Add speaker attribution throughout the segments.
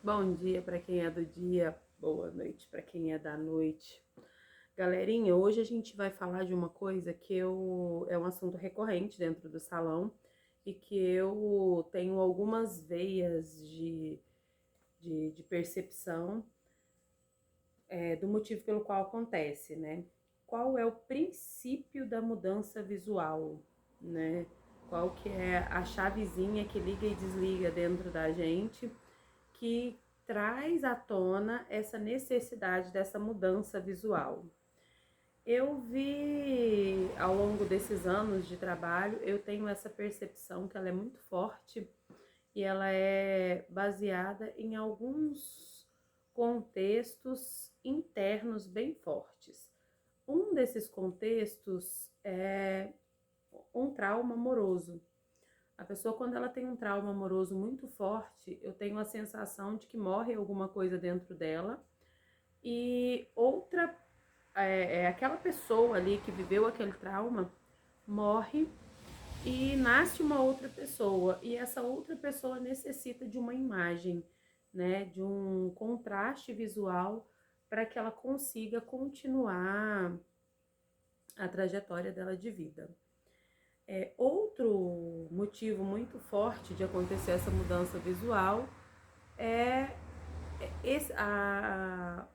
Speaker 1: Bom dia para quem é do dia, boa noite para quem é da noite. Galerinha, hoje a gente vai falar de uma coisa é um assunto recorrente dentro do salão e que eu tenho algumas veias de percepção do motivo pelo qual acontece, né? Qual é o princípio da mudança visual, né? Qual que é a chavezinha que liga e desliga dentro da gente que traz à tona essa necessidade dessa mudança visual. Eu vi ao longo desses anos de trabalho, eu tenho essa percepção que ela é muito forte e ela é baseada em alguns contextos internos bem fortes. Um desses contextos é um trauma amoroso. A pessoa, quando ela tem um trauma amoroso muito forte, eu tenho a sensação de que morre alguma coisa dentro dela e aquela pessoa ali que viveu aquele trauma morre e nasce uma outra pessoa e essa outra pessoa necessita de uma imagem, né, de um contraste visual para que ela consiga continuar a trajetória dela de vida. Outro motivo muito forte de acontecer essa mudança visual é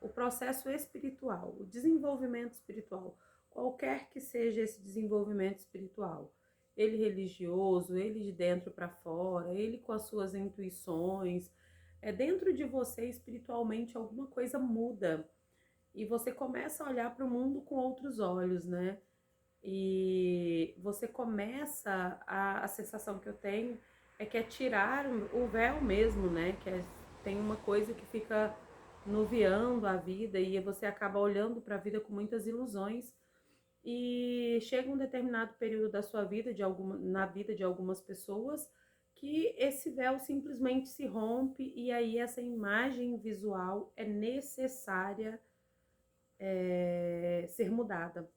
Speaker 1: o processo espiritual, o desenvolvimento espiritual, qualquer que seja esse desenvolvimento espiritual, ele religioso, ele de dentro para fora, ele com as suas intuições, dentro de você espiritualmente alguma coisa muda e você começa a olhar para o mundo com outros olhos, né? E você começa, a sensação que eu tenho é que é tirar o véu mesmo, né? Tem uma coisa que fica nuviando a vida e você acaba olhando para a vida com muitas ilusões. E chega um determinado período da sua vida, na vida de algumas pessoas, que esse véu simplesmente se rompe e aí essa imagem visual é necessária ser mudada.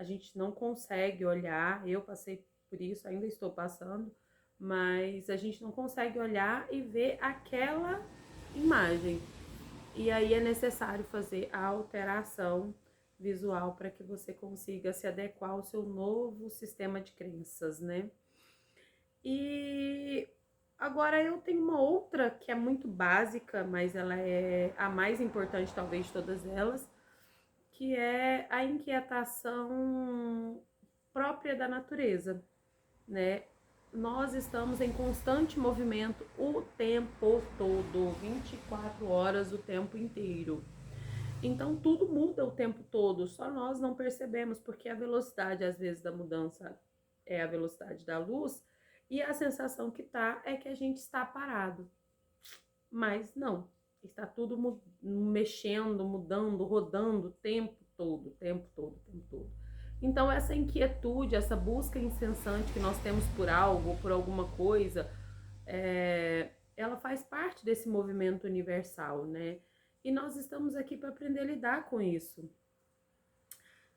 Speaker 1: A gente não consegue olhar, eu passei por isso, ainda estou passando, mas a gente não consegue olhar e ver aquela imagem. E aí é necessário fazer a alteração visual para que você consiga se adequar ao seu novo sistema de crenças, né? E agora eu tenho uma outra que é muito básica, mas ela é a mais importante talvez de todas elas, que é a inquietação própria da natureza, né? Nós estamos em constante movimento o tempo todo, 24 horas o tempo inteiro. Então tudo muda o tempo todo, só nós não percebemos, porque a velocidade às vezes da mudança é a velocidade da luz e a sensação que tá é que a gente está parado. Mas não, está tudo mexendo, mudando, rodando o tempo todo, o tempo todo, o tempo todo. Então essa inquietude, essa busca incessante que nós temos por algo, por alguma coisa, ela faz parte desse movimento universal, né? E nós estamos aqui para aprender a lidar com isso.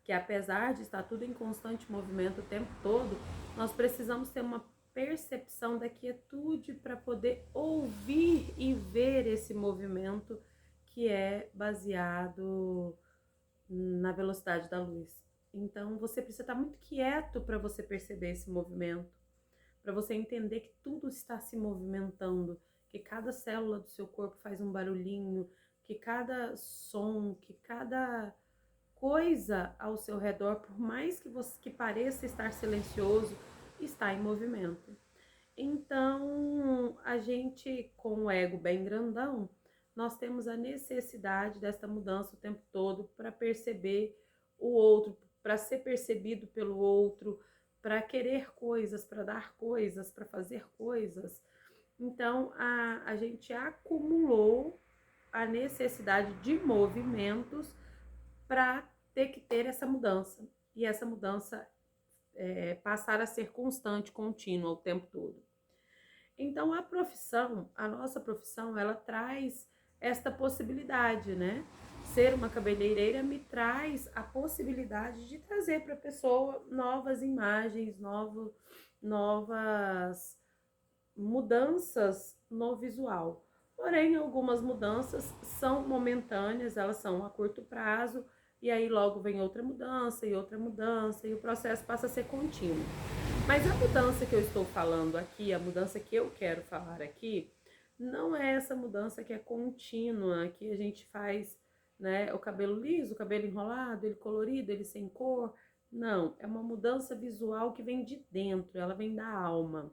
Speaker 1: Que apesar de estar tudo em constante movimento o tempo todo, nós precisamos ter uma percepção da quietude para poder ouvir e ver esse movimento que é baseado na velocidade da luz. Então você precisa estar muito quieto para você perceber esse movimento, para você entender que tudo está se movimentando, que cada célula do seu corpo faz um barulhinho, que cada som, que cada coisa ao seu redor, por mais que pareça estar silencioso, está em movimento. Então, a gente, com o ego bem grandão, nós temos a necessidade dessa mudança o tempo todo para perceber o outro, para ser percebido pelo outro, para querer coisas, para dar coisas, para fazer coisas. Então, a gente acumulou a necessidade de movimentos para ter que ter essa mudança. E essa mudança passar a ser constante, contínua o tempo todo. Então a nossa profissão, ela traz esta possibilidade, né? Ser uma cabeleireira me traz a possibilidade de trazer para a pessoa novas imagens, novas mudanças no visual. Porém, algumas mudanças são momentâneas, elas são a curto prazo, e aí logo vem outra mudança, e o processo passa a ser contínuo. Mas a mudança que eu estou falando aqui, a mudança que eu quero falar aqui, não é essa mudança que é contínua, que a gente faz, né, o cabelo liso, o cabelo enrolado, ele colorido, ele sem cor. Não, é uma mudança visual que vem de dentro, ela vem da alma.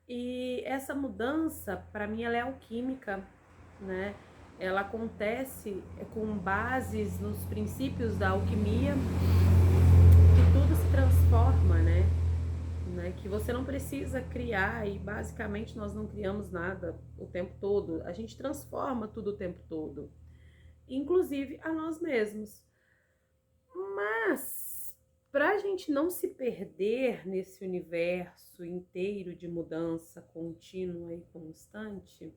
Speaker 1: E essa mudança, para mim, ela é alquímica, né? Ela acontece com bases nos princípios da alquimia, que tudo se transforma, né? Que você não precisa criar, e basicamente nós não criamos nada o tempo todo, a gente transforma tudo o tempo todo, inclusive a nós mesmos. Mas, para a gente não se perder nesse universo inteiro de mudança contínua e constante,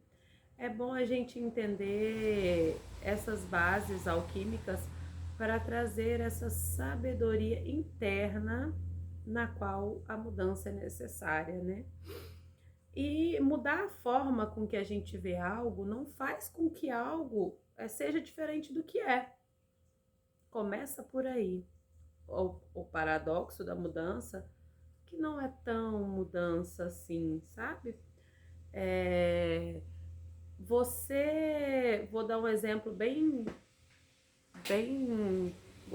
Speaker 1: é bom a gente entender essas bases alquímicas para trazer essa sabedoria interna na qual a mudança é necessária, né? E mudar a forma com que a gente vê algo não faz com que algo seja diferente do que é. Começa por aí. O paradoxo da mudança, que não é tão mudança assim, sabe? Vou dar um exemplo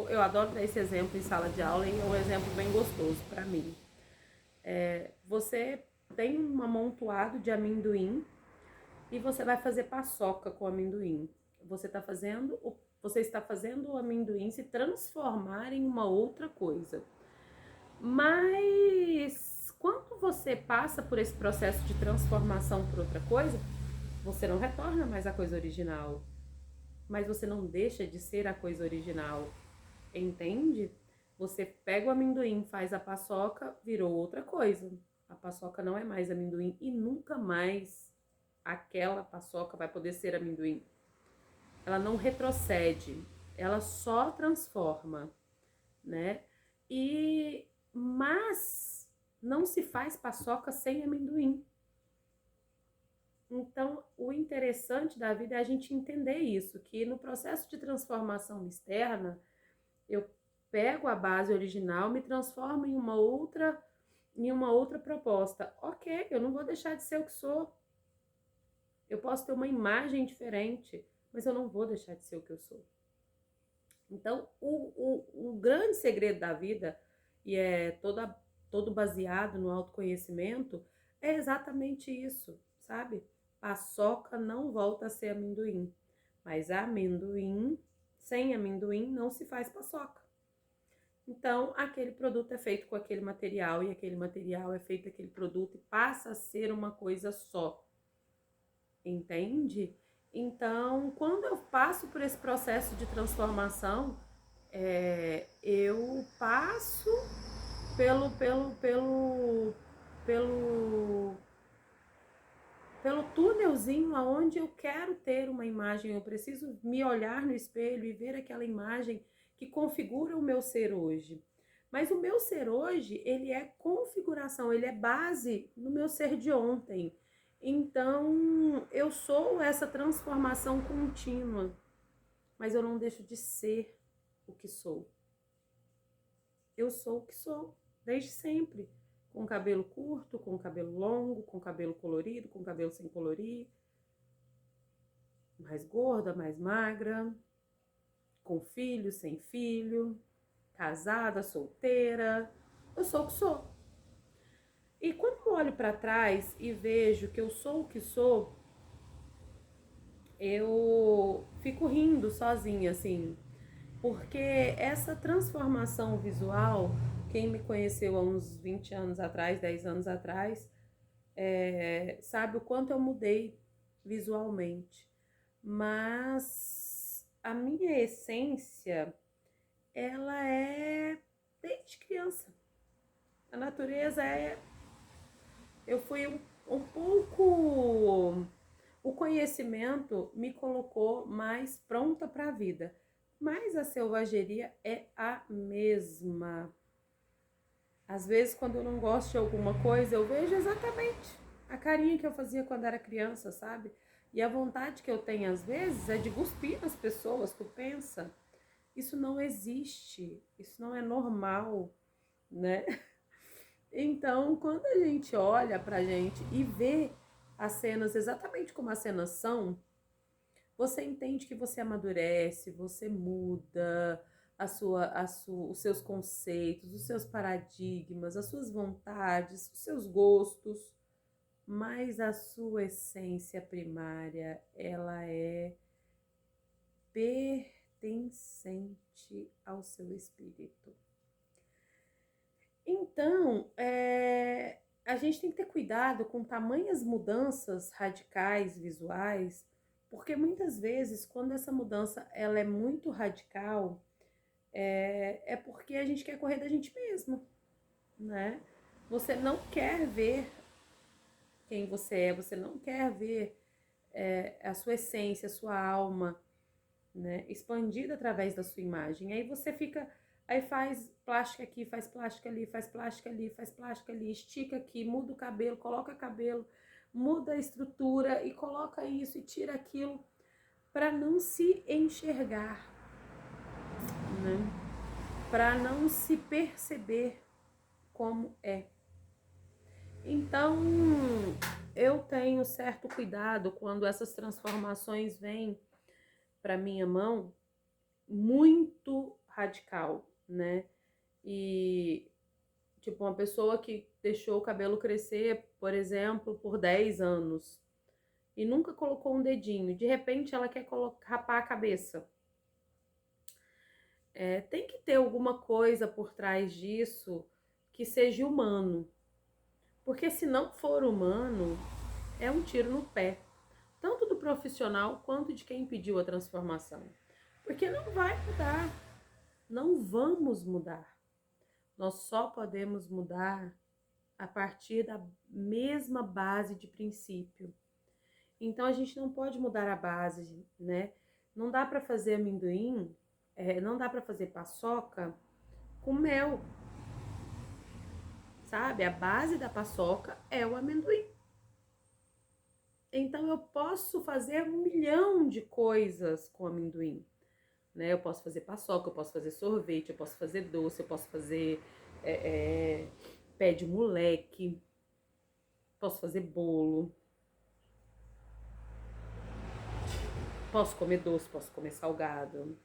Speaker 1: eu adoro dar esse exemplo em sala de aula, e é um exemplo bem gostoso para mim. Você tem um amontoado de amendoim e você vai fazer paçoca com amendoim. Você está fazendo o amendoim se transformar em uma outra coisa. Mas quando você passa por esse processo de transformação por outra coisa, você não retorna mais à coisa original, mas você não deixa de ser a coisa original, entende? Você pega o amendoim, faz a paçoca, virou outra coisa. A paçoca não é mais amendoim e nunca mais aquela paçoca vai poder ser amendoim. Ela não retrocede, ela só transforma, né? Mas não se faz paçoca sem amendoim. Então, o interessante da vida é a gente entender isso, que no processo de transformação externa, eu pego a base original, me transformo em uma outra proposta. Ok, eu não vou deixar de ser o que sou. Eu posso ter uma imagem diferente, mas eu não vou deixar de ser o que eu sou. Então, o grande segredo da vida, e é todo baseado no autoconhecimento, é exatamente isso, sabe? Paçoca não volta a ser amendoim, mas amendoim, sem amendoim, não se faz paçoca. Então, aquele produto é feito com aquele material, e aquele material é feito daquele produto, e passa a ser uma coisa só. Entende? Então, quando eu passo por esse processo de transformação, eu passo pelo túnelzinho aonde eu quero ter uma imagem. Eu preciso me olhar no espelho e ver aquela imagem que configura o meu ser hoje. Mas o meu ser hoje, ele é configuração, ele é base no meu ser de ontem. Então, eu sou essa transformação contínua, mas eu não deixo de ser o que sou. Eu sou o que sou, desde sempre. Com cabelo curto, com cabelo longo, com cabelo colorido, com cabelo sem colorir. Mais gorda, mais magra. Com filho, sem filho. Casada, solteira. Eu sou o que sou. E quando eu olho para trás e vejo que eu sou o que sou, eu fico rindo sozinha, assim. Porque essa transformação visual, quem me conheceu há uns 20 anos atrás, 10 anos atrás, sabe o quanto eu mudei visualmente. Mas a minha essência, ela é desde criança. A natureza eu fui um pouco... O conhecimento me colocou mais pronta para a vida, mas a selvageria é a mesma. Às vezes, quando eu não gosto de alguma coisa, eu vejo exatamente a carinha que eu fazia quando era criança, sabe? E a vontade que eu tenho às vezes é de cuspir nas pessoas, tu pensa? Isso não existe, isso não é normal, né? Então, quando a gente olha pra gente e vê as cenas exatamente como as cenas são, você entende que você amadurece, você muda os seus conceitos, os seus paradigmas, as suas vontades, os seus gostos, mas a sua essência primária, ela é pertencente ao seu espírito. Então, a gente tem que ter cuidado com tamanhas mudanças radicais visuais, porque muitas vezes, quando essa mudança ela é muito radical, é porque a gente quer correr da gente mesmo, né? Você não quer ver quem você é, você não quer ver a sua essência, a sua alma, né, expandida através da sua imagem. Aí você fica, aí faz plástica aqui, faz plástica ali, faz plástica ali, faz plástica ali, estica aqui, muda o cabelo, coloca cabelo, muda a estrutura e coloca isso e tira aquilo para não se enxergar, né? Para não se perceber como é. Então, eu tenho certo cuidado quando essas transformações vêm para minha mão, muito radical, né? E tipo, uma pessoa que deixou o cabelo crescer, por exemplo, por 10 anos e nunca colocou um dedinho, de repente ela quer rapar a cabeça. Tem que ter alguma coisa por trás disso que seja humano, porque se não for humano, é um tiro no pé, tanto do profissional quanto de quem pediu a transformação, porque não vai mudar, não vamos mudar. Nós só podemos mudar a partir da mesma base de princípio. Então a gente não pode mudar a base, né? Não dá para fazer amendoim, não dá para fazer paçoca com mel, sabe? A base da paçoca é o amendoim. Então eu posso fazer 1 milhão de coisas com amendoim, né? Eu posso fazer paçoca, eu posso fazer sorvete, eu posso fazer doce, eu posso fazer pé de moleque, posso fazer bolo, posso comer doce, posso comer salgado,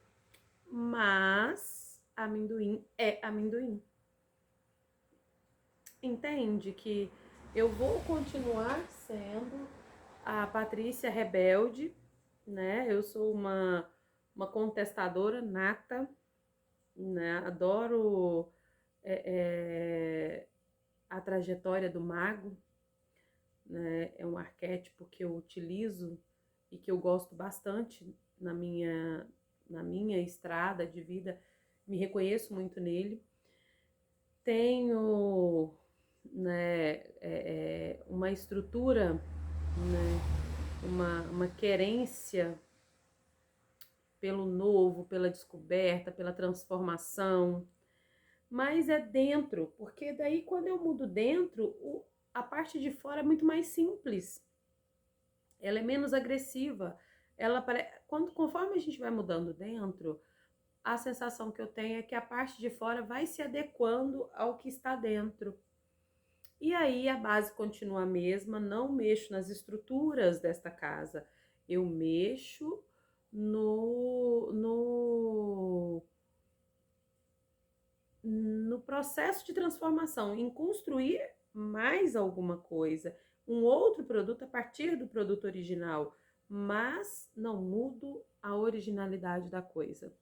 Speaker 1: mas amendoim é amendoim. Entende que eu vou continuar sendo a Patrícia rebelde, né? Eu sou uma contestadora nata, né? Adoro a trajetória do mago, né? É um arquétipo que eu utilizo e que eu gosto bastante na minha estrada de vida, me reconheço muito nele. Tenho, né, uma estrutura, né, uma querência pelo novo, pela descoberta, pela transformação, mas é dentro, porque daí quando eu mudo dentro, a parte de fora é muito mais simples, ela é menos agressiva, conforme a gente vai mudando dentro, a sensação que eu tenho é que a parte de fora vai se adequando ao que está dentro. E aí a base continua a mesma, não mexo nas estruturas desta casa, eu mexo no processo de transformação, em construir mais alguma coisa, um outro produto a partir do produto original, mas não mudo a originalidade da coisa.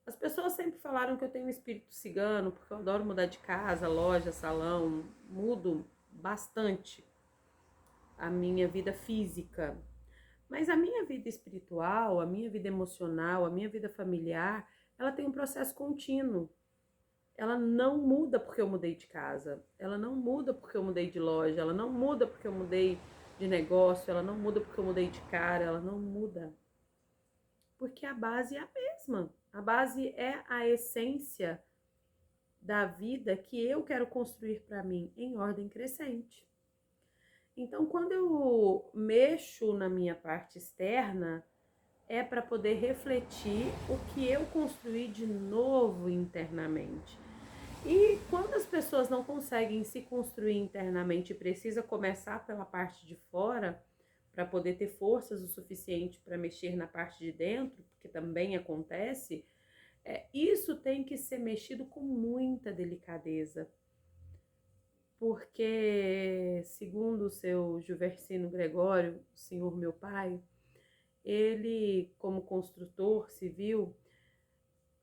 Speaker 1: As pessoas sempre falaram que eu tenho um espírito cigano, porque eu adoro mudar de casa, loja, salão, mudo bastante a minha vida física. Mas a minha vida espiritual, a minha vida emocional, a minha vida familiar, ela tem um processo contínuo. Ela não muda porque eu mudei de casa, ela não muda porque eu mudei de loja, ela não muda porque eu mudei de negócio, ela não muda porque eu mudei de cara, ela não muda. Porque a base é a mesma. A base é a essência da vida que eu quero construir para mim em ordem crescente. Então, quando eu mexo na minha parte externa, é para poder refletir o que eu construí de novo internamente. E quando as pessoas não conseguem se construir internamente e precisa começar pela parte de fora, para poder ter forças o suficiente para mexer na parte de dentro, porque também acontece, isso tem que ser mexido com muita delicadeza. Porque, segundo o seu Juversino Gregório, o senhor meu pai, ele, como construtor civil,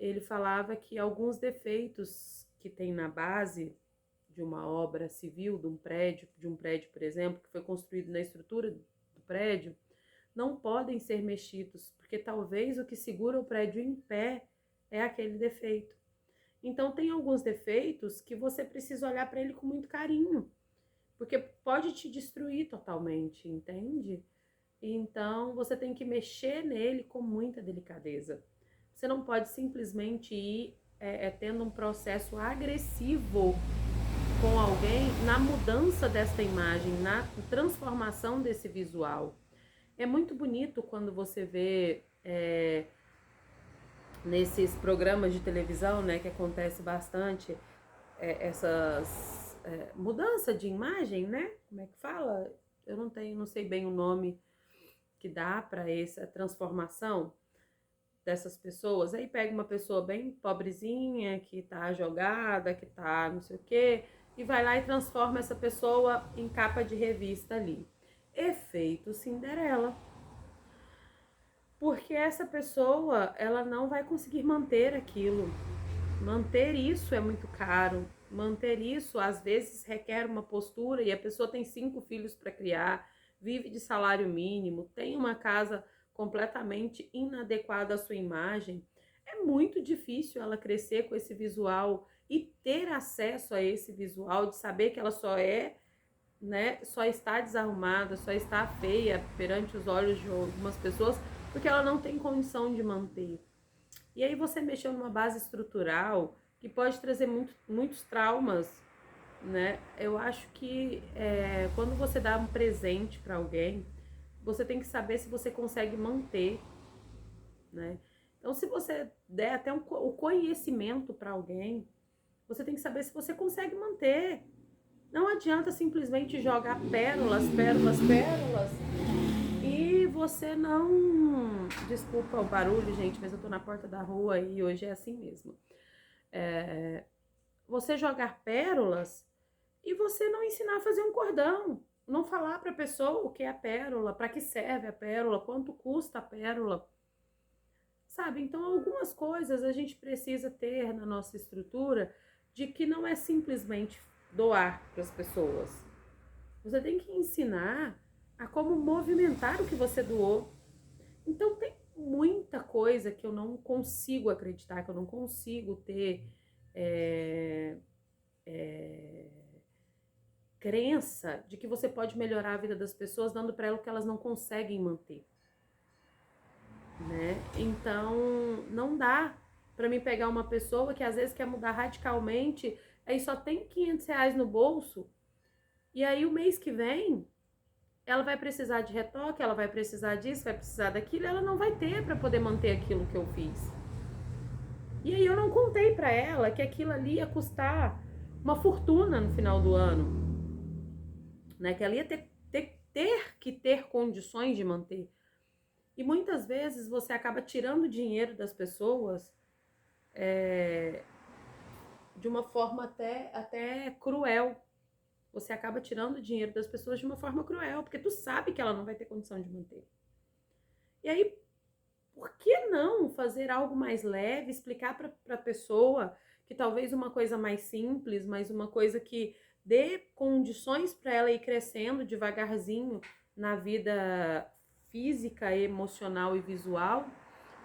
Speaker 1: ele falava que alguns defeitos que tem na base de uma obra civil, de um prédio, por exemplo, que foi construído na estrutura do prédio, não podem ser mexidos, porque talvez o que segura o prédio em pé é aquele defeito. Então tem alguns defeitos que você precisa olhar para ele com muito carinho, porque pode te destruir totalmente, entende? Então você tem que mexer nele com muita delicadeza. Você não pode simplesmente ir tendo um processo agressivo com alguém na mudança desta imagem, na transformação desse visual. É muito bonito quando você vê nesses programas de televisão, né, que acontece bastante, essas mudança de imagem, né? Como é que fala? Eu não sei bem o nome que dá para essa transformação dessas pessoas. Aí pega uma pessoa bem pobrezinha, que tá jogada, que tá não sei o quê, e vai lá e transforma essa pessoa em capa de revista ali. Efeito Cinderela. Porque essa pessoa, ela não vai conseguir manter aquilo. Manter isso é muito caro. Manter isso, às vezes, requer uma postura e a pessoa tem 5 filhos para criar, vive de salário mínimo, tem uma casa completamente inadequada à sua imagem. É muito difícil ela crescer com esse visual e ter acesso a esse visual, de saber que ela só está desarrumada, só está feia perante os olhos de algumas pessoas, porque ela não tem condição de manter. E aí você mexeu numa base estrutural que pode trazer muitos traumas, né? Eu acho que quando você dá um presente para alguém, você tem que saber se você consegue manter, né? Então, se você der até o conhecimento para alguém, você tem que saber se você consegue manter. Não adianta simplesmente jogar pérolas, pérolas, pérolas e você não... Desculpa o barulho, gente, mas eu tô na porta da rua e hoje é assim mesmo. Você jogar pérolas e você não ensinar a fazer um cordão. Não falar para a pessoa o que é a pérola, para que serve a pérola, quanto custa a pérola. Sabe? Então, algumas coisas a gente precisa ter na nossa estrutura de que não é simplesmente doar para as pessoas. Você tem que ensinar a como movimentar o que você doou. Então tem muita coisa que eu não consigo acreditar, que eu não consigo ter crença de que você pode melhorar a vida das pessoas dando para elas o que elas não conseguem manter, né? Então não dá para mim pegar uma pessoa que às vezes quer mudar radicalmente, aí só tem R$ 500 no bolso, e aí o mês que vem ela vai precisar de retoque, ela vai precisar disso, vai precisar daquilo, ela não vai ter para poder manter aquilo que eu fiz. E aí eu não contei para ela que aquilo ali ia custar uma fortuna no final do ano, né? Que ela ia ter que ter condições de manter. E muitas vezes você acaba tirando dinheiro das pessoas de uma forma até cruel. Você acaba tirando dinheiro das pessoas de uma forma cruel, porque tu sabe que ela não vai ter condição de manter. E aí, por que não fazer algo mais leve, explicar para a pessoa que talvez uma coisa mais simples, mas uma coisa que dê condições para ela ir crescendo devagarzinho na vida física, emocional e visual,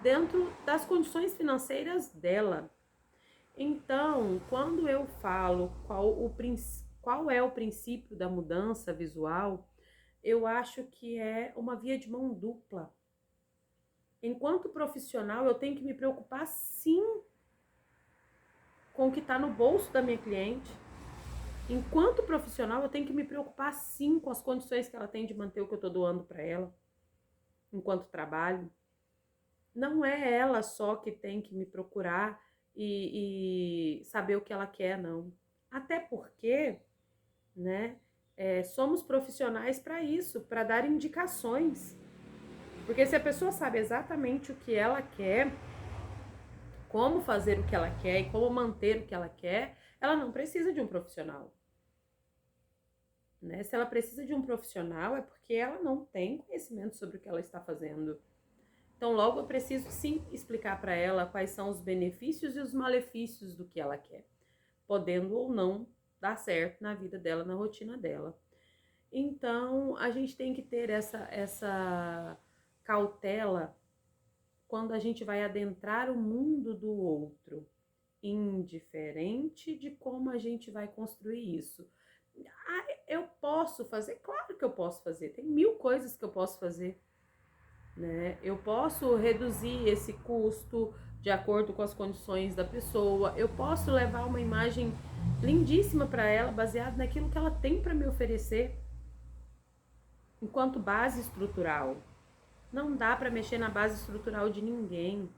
Speaker 1: dentro das condições financeiras dela. Então, quando eu falo qual é o princípio da mudança visual, eu acho que é uma via de mão dupla. Enquanto profissional, eu tenho que me preocupar sim com o que está no bolso da minha cliente. Enquanto profissional, eu tenho que me preocupar sim com as condições que ela tem de manter o que eu tô doando para ela, enquanto trabalho. Não é ela só que tem que me procurar e saber o que ela quer, não. Até porque, né, somos profissionais para isso, para dar indicações. Porque se a pessoa sabe exatamente o que ela quer, como fazer o que ela quer e como manter o que ela quer, ela não precisa de um profissional. Né? Se ela precisa de um profissional, é porque ela não tem conhecimento sobre o que ela está fazendo. Então, logo eu preciso sim explicar para ela quais são os benefícios e os malefícios do que ela quer, podendo ou não dar certo na vida dela, na rotina dela. Então, a gente tem que ter essa cautela quando a gente vai adentrar o mundo do outro, indiferente de como a gente vai construir isso. Ah, eu posso fazer? Claro que eu posso fazer. Tem 1000 coisas que eu posso fazer. Né? Eu posso reduzir esse custo de acordo com as condições da pessoa. Eu posso levar uma imagem lindíssima para ela, baseada naquilo que ela tem para me oferecer, enquanto base estrutural. Não dá para mexer na base estrutural de ninguém.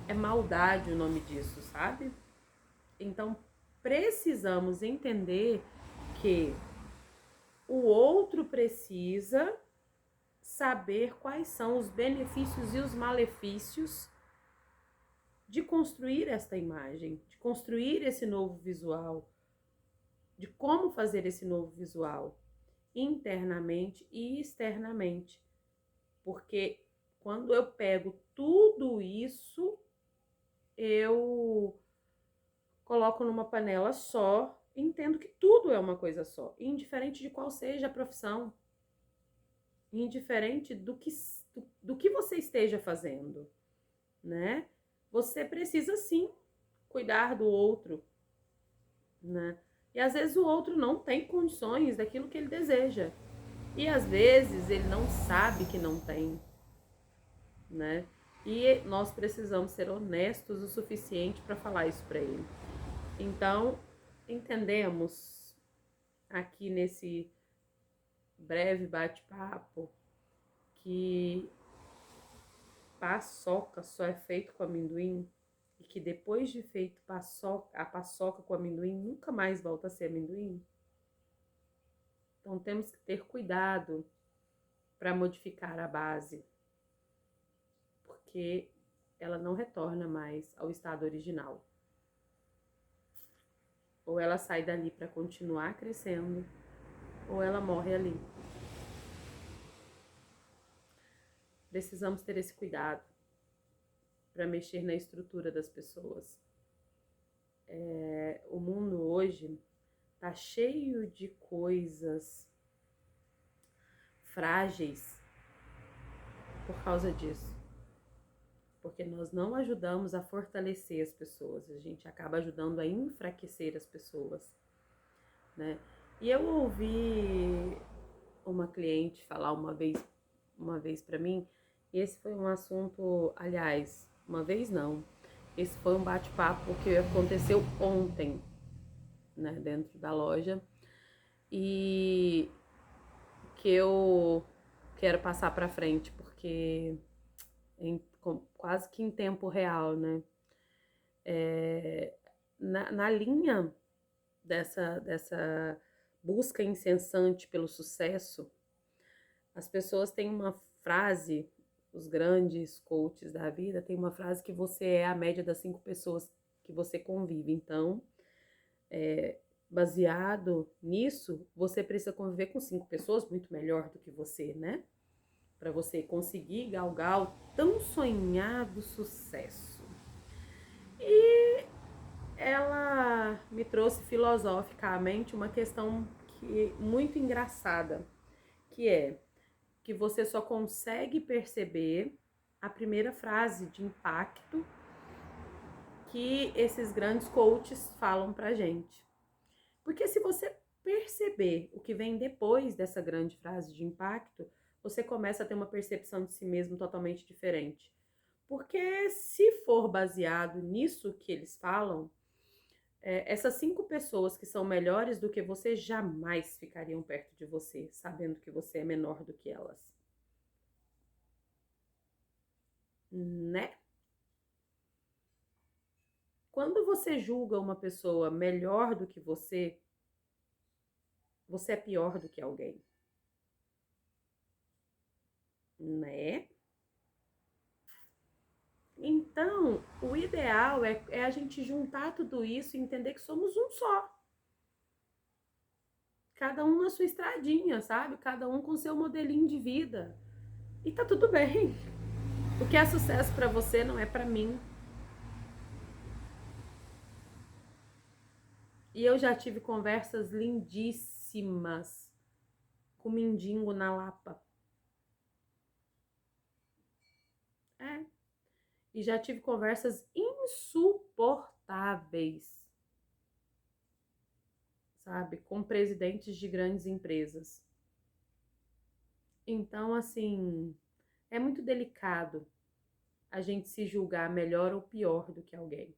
Speaker 1: É maldade o nome disso, sabe? Então, precisamos entender que o outro precisa saber quais são os benefícios e os malefícios de construir esta imagem, de construir esse novo visual, de como fazer esse novo visual, internamente e externamente. Porque quando eu pego tudo isso, eu coloco numa panela só, entendo que tudo é uma coisa só, indiferente de qual seja a profissão, indiferente do que você esteja fazendo, né? Você precisa sim cuidar do outro, né? E às vezes o outro não tem condições daquilo que ele deseja. E às vezes ele não sabe que não tem, né? E nós precisamos ser honestos o suficiente para falar isso para ele. Então, entendemos aqui nesse breve bate-papo que paçoca só é feito com amendoim e que depois de feito a paçoca com amendoim nunca mais volta a ser amendoim. Então temos que ter cuidado para modificar a base, porque ela não retorna mais ao estado original. Ou ela sai dali para continuar crescendo, ou ela morre ali. Precisamos ter esse cuidado para mexer na estrutura das pessoas. O mundo hoje tá cheio de coisas frágeis por causa disso. Porque nós não ajudamos a fortalecer as pessoas, a gente acaba ajudando a enfraquecer as pessoas, né? E eu ouvi uma cliente falar uma vez para mim, e esse foi um assunto, aliás, uma vez não, esse foi um bate-papo que aconteceu ontem, né, dentro da loja, e que eu quero passar para frente, porque quase que em tempo real, né? Na linha dessa busca incessante pelo sucesso, as pessoas têm uma frase, os grandes coaches da vida têm uma frase que você é a média das 5 pessoas que você convive. Então, baseado nisso, você precisa conviver com 5 pessoas muito melhor do que você, né? Para você conseguir galgar o tão sonhado sucesso. E ela me trouxe filosoficamente uma questão muito engraçada, que é que você só consegue perceber a primeira frase de impacto que esses grandes coaches falam pra gente. Porque se você perceber o que vem depois dessa grande frase de impacto, você começa a ter uma percepção de si mesmo totalmente diferente. Porque se for baseado nisso que eles falam, Essas 5 pessoas que são melhores do que você jamais ficariam perto de você, sabendo que você é menor do que elas. Né? Quando você julga uma pessoa melhor do que você é pior do que alguém. Né? Então, o ideal é a gente juntar tudo isso e entender que somos um só. Cada um na sua estradinha, sabe? Cada um com seu modelinho de vida. E tá tudo bem. O que é sucesso para você não é para mim. E eu já tive conversas lindíssimas com mendigo na Lapa. E já tive conversas insuportáveis, sabe? Com presidentes de grandes empresas. Então, assim, é muito delicado a gente se julgar melhor ou pior do que alguém.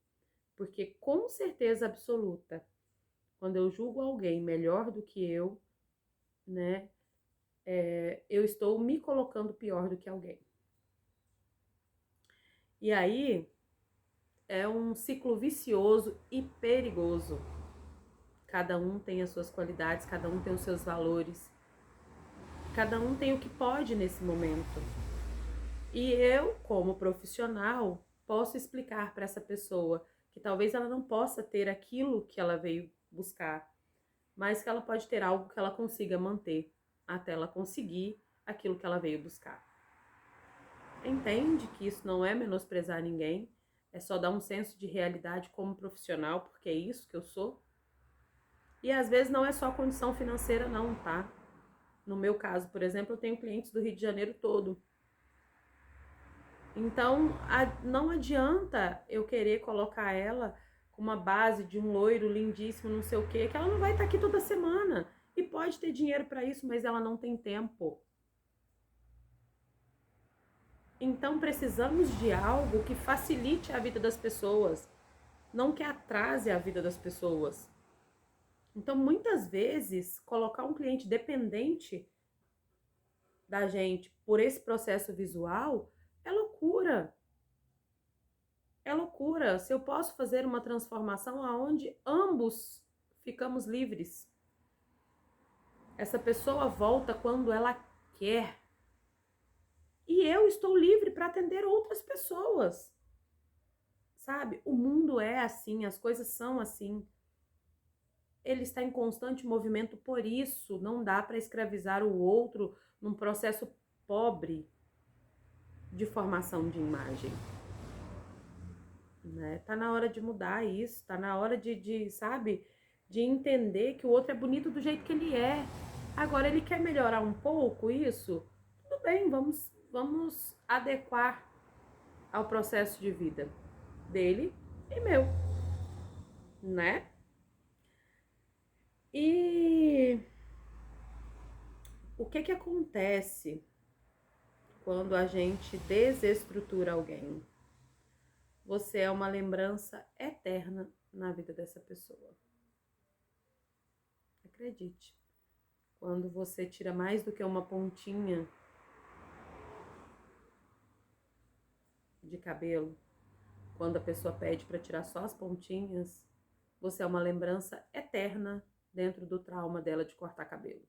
Speaker 1: Porque com certeza absoluta, quando eu julgo alguém melhor do que eu, né, eu estou me colocando pior do que alguém. E aí é um ciclo vicioso e perigoso. Cada um tem as suas qualidades, cada um tem os seus valores, cada um tem o que pode nesse momento. E eu, como profissional, posso explicar para essa pessoa que talvez ela não possa ter aquilo que ela veio buscar, mas que ela pode ter algo que ela consiga manter até ela conseguir aquilo que ela veio buscar. Entende que isso não é menosprezar ninguém, é só dar um senso de realidade como profissional, porque é isso que eu sou. E às vezes não é só condição financeira não, tá? No meu caso, por exemplo, eu tenho clientes do Rio de Janeiro todo. Então, não adianta eu querer colocar ela com uma base de um loiro lindíssimo, não sei o quê, que ela não vai estar aqui toda semana. E pode ter dinheiro para isso, mas ela não tem tempo. Então, precisamos de algo que facilite a vida das pessoas, não que atrase a vida das pessoas. Então, muitas vezes, colocar um cliente dependente da gente por esse processo visual é loucura. É loucura. Se eu posso fazer uma transformação aonde ambos ficamos livres. Essa pessoa volta quando ela quer. E eu estou livre para atender outras pessoas. Sabe? O mundo é assim, as coisas são assim. Ele está em constante movimento, por isso não dá para escravizar o outro num processo pobre de formação de imagem. Né? Tá na hora de mudar isso, tá na hora sabe, de entender que o outro é bonito do jeito que ele é. Agora, ele quer melhorar um pouco isso? Tudo bem, vamos adequar ao processo de vida dele e meu, né? E o que acontece quando a gente desestrutura alguém? Você é uma lembrança eterna na vida dessa pessoa. Acredite. Quando você tira mais do que uma pontinha de cabelo, quando a pessoa pede para tirar só as pontinhas, você é uma lembrança eterna dentro do trauma dela de cortar cabelo.